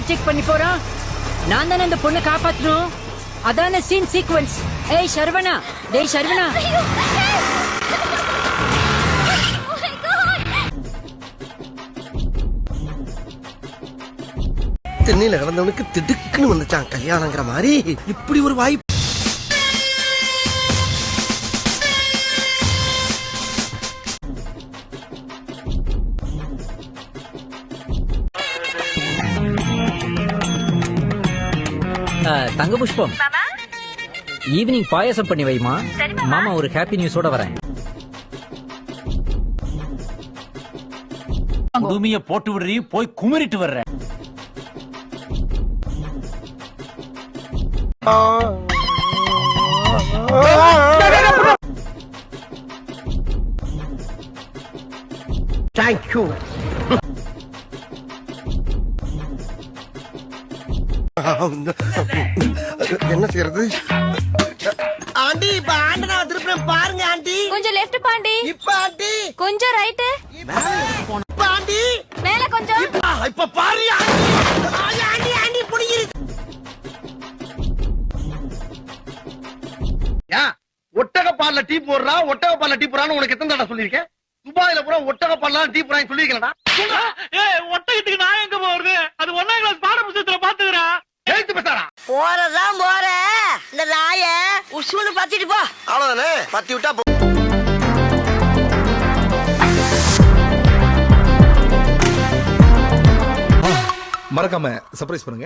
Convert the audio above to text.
Check பண்ணி போறான். நான் தானே அந்த பொண்ணை காப்பாத்தணும். அதான சீன் சீக்வென்ஸ். ஏய் சரவணா, டேய் சரவணா. தென்னையில கிடந்தவனுக்கு திடுக்குன்னு வந்துச்சான் கல்யாணங்கிற மாதிரி. இப்படி ஒரு வாய்ப்பு தங்க புஷ்பம், ஈவினிங் பாயாசம் பண்ணி வைமா. மாமா ஒரு ஹாப்பி நியூஸோட வரேன். குடுமிய போட்டு விடுறீ, போய் குமரிட்டு வர்ற. தேங்க்யூ. என்ன செய்யறது? ஆண்டி, இப்ப ஆண்டனா திருப்பி பாருங்க ஆண்டி. கொஞ்சம் லெஃப்ட் பாண்டி. இப்ப ஆண்டி கொஞ்சம் ரைட். இப்ப ஆண்டி மேல கொஞ்சம். இப்ப பாரு ஆண்டி. Aunty aunty புடிங்கிரு. ஒட்டக பால்ல டீ போடுறா, ஒட்டக பால்ல டீ போறான்னு உனக்கு எத்தனை தடவை சொல்லிருக்கேன்? துபாயில பூரா ஒட்டக பால்ல டீ போறான்னு சொல்லிருக்கேன்டா. ஒட்டகத்துக்கு நான் எங்க போறது? அது 1ஆம் கிளாஸ் பாட புத்தகத்துல பாத்துக்கிறா. எழுத்து பேசாரா? போறதான் போற. இந்த நாய உசுன்னு பத்திட்டு போ. அவ்வளவுதானே, பத்தி விட்டா மறக்காம சர்ப்ரைஸ் பண்ணுங்க.